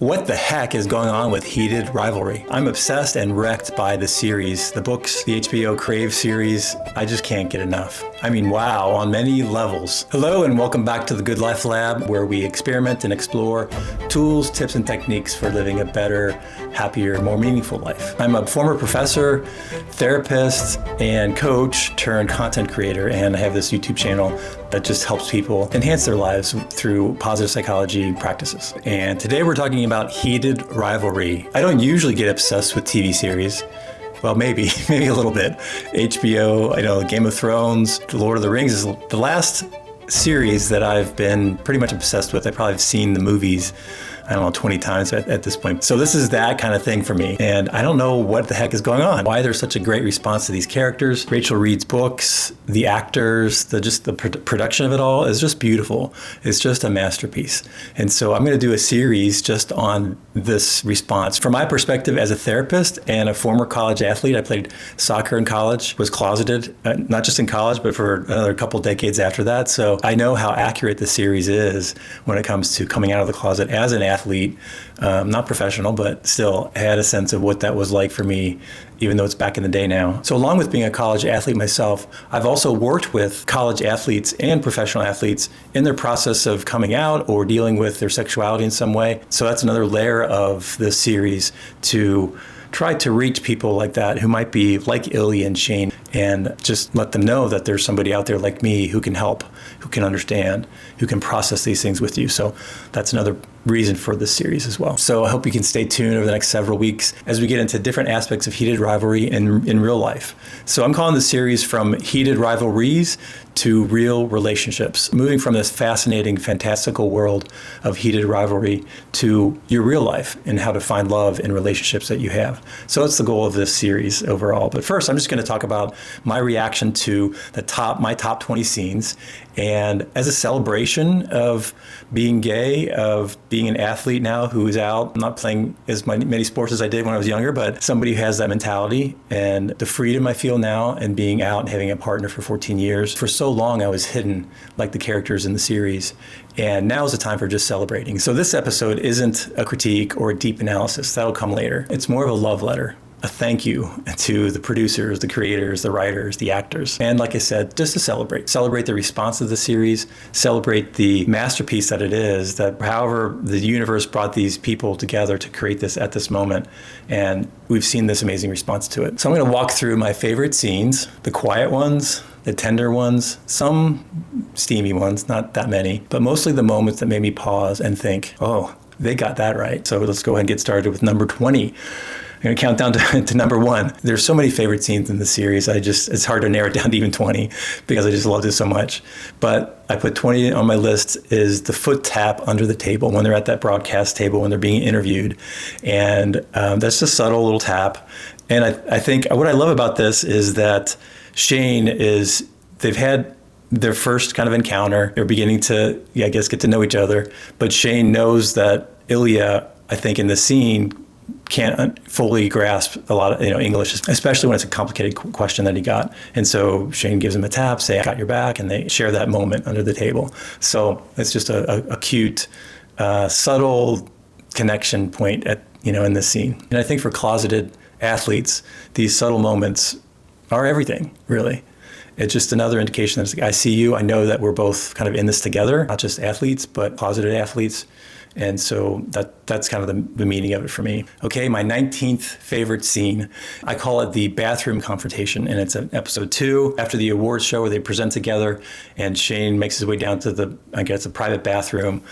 What the heck is going on with Heated Rivalry? I'm obsessed and wrecked by the series, the books, the HBO Crave series. I just can't get enough. I mean, wow, on many levels. Hello and welcome back to the Good Life Lab, where we experiment and explore tools, tips, and techniques for living a better, happier, more meaningful life. I'm a former professor, therapist, and coach turned content creator, and I have this YouTube channel that just helps people enhance their lives through positive psychology practices. And today we're talking about Heated Rivalry. I don't usually get obsessed with TV series. Well, maybe a little bit. HBO, I know Game of Thrones, The Lord of the Rings is the last series that I've been pretty much obsessed with. I probably have seen the movies, I don't know, 20 times at this point. So this is that kind of thing for me. And I don't know what the heck is going on. Why there's such a great response to these characters. Rachel Reed's books, the actors, the production of it all is just beautiful. It's just a masterpiece. And so I'm going to do a series just on this response. From my perspective as a therapist and a former college athlete, I played soccer in college, was closeted, not just in college, but for another couple decades after that. So I know how accurate the series is when it comes to coming out of the closet as an athlete, not professional, but still had a sense of what that was like for me, even though it's back in the day now. So along with being a college athlete myself, I've also worked with college athletes and professional athletes in their process of coming out or dealing with their sexuality in some way. So that's another layer of this series, to try to reach people like that who might be like Ilya and Shane, and just let them know that there's somebody out there like me who can help, who can understand, who can process these things with you. So that's another reason for this series as well. So I hope you can stay tuned over the next several weeks as we get into different aspects of heated rivalry in real life. So I'm calling the series From Heated Rivalries to Real Relationships, moving from this fascinating, fantastical world of heated rivalry to your real life and how to find love in relationships that you have. So that's the goal of this series overall. But first, I'm just going to talk about my reaction to my top 20 scenes. And as a celebration of being gay, of being an athlete now who is out, I'm not playing as many sports as I did when I was younger, but somebody who has that mentality and the freedom I feel now, and being out and having a partner for 14 years. For so long, I was hidden like the characters in the series. And now is the time for just celebrating. So this episode isn't a critique or a deep analysis. That'll come later. It's more of a love letter, a thank you to the producers, the creators, the writers, the actors. And like I said, just to celebrate the response of the series, celebrate the masterpiece that it is, that however the universe brought these people together to create this at this moment. And we've seen this amazing response to it. So I'm going to walk through my favorite scenes, the quiet ones, the tender ones, some steamy ones, not that many, but mostly the moments that made me pause and think, oh, they got that right. So let's go ahead and get started with number 20. I'm going to count down to number 1. There's so many favorite scenes in the series. It's hard to narrow it down to even 20 because I just loved it so much. But I put 20 on my list is the foot tap under the table when they're at that broadcast table, when they're being interviewed. And that's a subtle little tap. And I think what I love about this is that they've had their first kind of encounter. They're beginning to, get to know each other. But Shane knows that Ilya, I think in the scene, can't fully grasp a lot of English, especially when it's a complicated question that he got. And so Shane gives him a tap, say, I got your back, and they share that moment under the table. So it's just a cute, subtle connection point in this scene. And I think for closeted athletes, these subtle moments are everything, really. It's just another indication that I see you. I know that we're both kind of in this together, not just athletes, but closeted athletes. And so that's kind of the meaning of it for me. Okay, my 19th favorite scene, I call it the bathroom confrontation. And it's in episode 2, after the awards show where they present together, and Shane makes his way down to a private bathroom.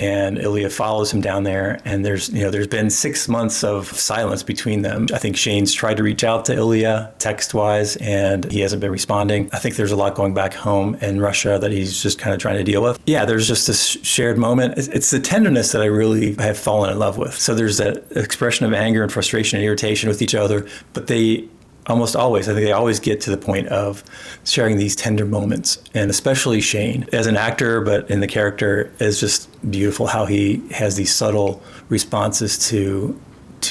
And Ilya follows him down there, and there's been 6 months of silence between them. I think Shane's tried to reach out to Ilya text-wise, and he hasn't been responding. I think there's a lot going back home in Russia that he's just kind of trying to deal with. Yeah, there's just this shared moment. It's the tenderness that I really have fallen in love with. So there's that expression of anger and frustration and irritation with each other, but they almost always, I think they always get to the point of sharing these tender moments. And especially Shane, as an actor, but in the character, is just beautiful how he has these subtle responses to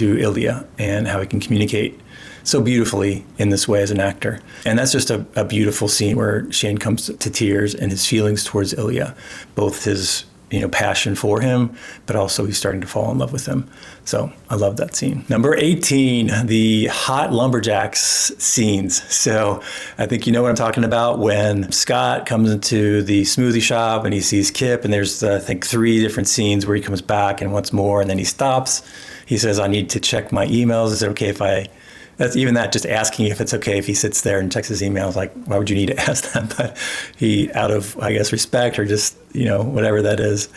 Ilya and how he can communicate so beautifully in this way as an actor. And that's just a beautiful scene where Shane comes to tears and his feelings towards Ilya, both his passion for him, but also he's starting to fall in love with him. So I love that scene. Number 18, the hot lumberjacks scenes. So I think you know what I'm talking about when Scott comes into the smoothie shop and he sees Kip, and there's, I think, 3 different scenes where he comes back and wants more, and then he stops. He says, I need to check my emails. Is it okay if just asking if it's okay if he sits there and checks his emails, like, why would you need to ask that? But he, out of, I guess, respect or just, whatever that is,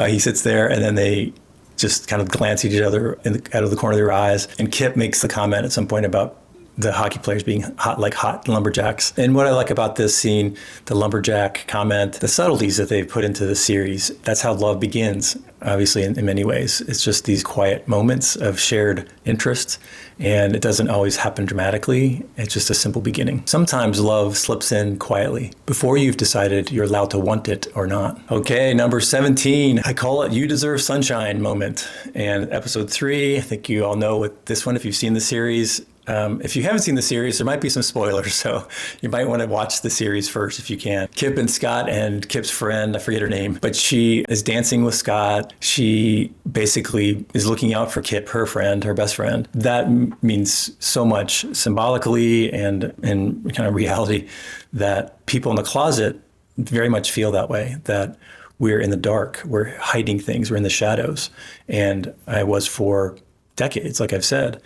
he sits there, and then they just kind of glance at each other out of the corner of their eyes. And Kip makes the comment at some point about the hockey players being hot lumberjacks. And what I like about this scene, the lumberjack comment, the subtleties that they've put into the series, that's how love begins, obviously, in many ways. It's just these quiet moments of shared interest, and it doesn't always happen dramatically. It's just a simple beginning. Sometimes love slips in quietly before you've decided you're allowed to want it or not. Okay, number 17, I call it You Deserve Sunshine moment. And episode 3, I think you all know what this one, if you've seen the series. If you haven't seen the series, there might be some spoilers, so you might want to watch the series first if you can. Kip and Scott and Kip's friend, I forget her name, but she is dancing with Scott. She basically is looking out for Kip, her friend, her best friend. That means so much symbolically and in kind of reality that people in the closet very much feel that way, that we're in the dark, we're hiding things, we're in the shadows. And I was for decades, like I've said.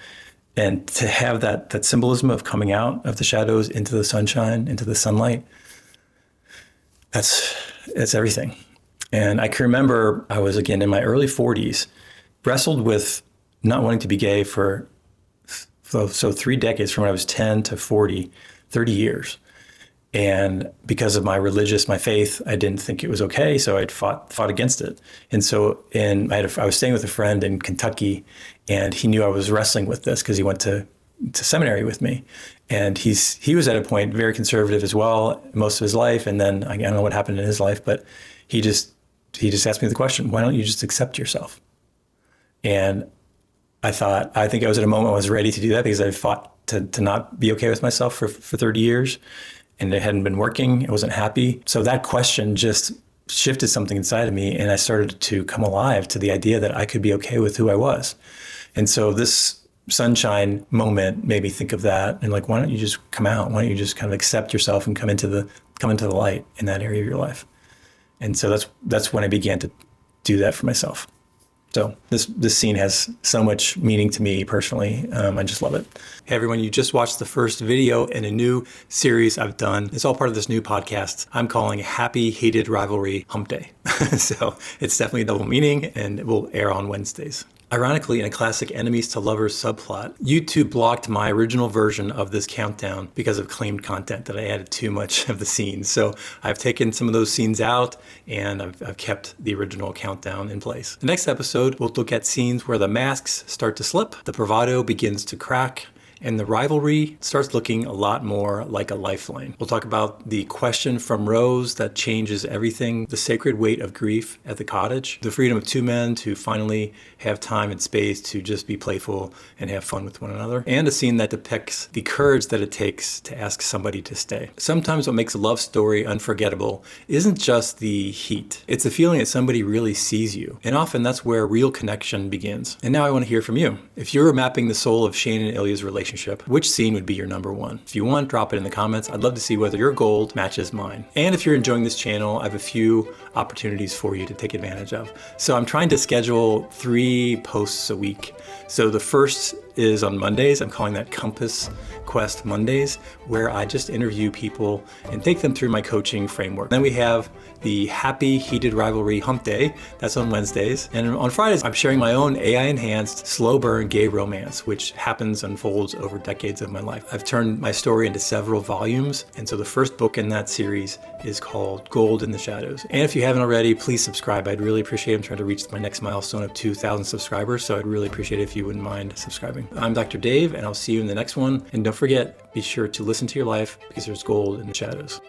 And to have that symbolism of coming out of the shadows into the sunshine, into the sunlight, it's everything. And I can remember I was, again, in my early 40s, wrestled with not wanting to be gay for 3 decades, from when I was 10 to 40, 30 years. And because of my faith, I didn't think it was okay, so I'd fought against it. And so I was staying with a friend in Kentucky, and he knew I was wrestling with this because he went to seminary with me. And he was at a point very conservative as well most of his life, and then I don't know what happened in his life, but he just asked me the question, why don't you just accept yourself? And I think I was at a moment I was ready to do that because I fought to not be okay with myself for 30 years. And it hadn't been working. I wasn't happy. So that question just shifted something inside of me, and I started to come alive to the idea that I could be okay with who I was. And so this sunshine moment made me think of that, and like, why don't you just come out? Why don't you just kind of accept yourself and come into the light in that area of your life? And so that's when I began to do that for myself. So this scene has so much meaning to me personally. I just love it. Hey everyone, you just watched the first video in a new series I've done. It's all part of this new podcast I'm calling Happy Heated Rivalry Hump Day. So it's definitely double meaning, and it will air on Wednesdays. Ironically, in a classic enemies to lovers subplot, YouTube blocked my original version of this countdown because of claimed content that I added too much of the scenes. So I've taken some of those scenes out, and I've kept the original countdown in place. The next episode, we'll look at scenes where the masks start to slip, the bravado begins to crack, and the rivalry starts looking a lot more like a lifeline. We'll talk about the question from Rose that changes everything, the sacred weight of grief at the cottage, the freedom of 2 men to finally have time and space to just be playful and have fun with one another, and a scene that depicts the courage that it takes to ask somebody to stay. Sometimes what makes a love story unforgettable isn't just the heat. It's the feeling that somebody really sees you, and often that's where real connection begins. And now I want to hear from you. If you're mapping the soul of Shane and Ilya's relationship, which scene would be your number 1? If you want, drop it in the comments. I'd love to see whether your gold matches mine. And if you're enjoying this channel, I have a few opportunities for you to take advantage of. So I'm trying to schedule 3 posts a week. So the first is on Mondays. I'm calling that Compass Quest Mondays, where I just interview people and take them through my coaching framework. Then we have the Happy Heated Rivalry Hump Day. That's on Wednesdays. And on Fridays, I'm sharing my own AI-enhanced, slow burn gay romance, which unfolds over decades of my life. I've turned my story into several volumes. And so the first book in that series is called Gold in the Shadows. And if you haven't already, please subscribe. I'd really appreciate it. I'm trying to reach my next milestone of 2,000 subscribers. So I'd really appreciate it if you wouldn't mind subscribing. I'm Dr. Dave, and I'll see you in the next one. And don't forget, be sure to listen to your life because there's gold in the shadows.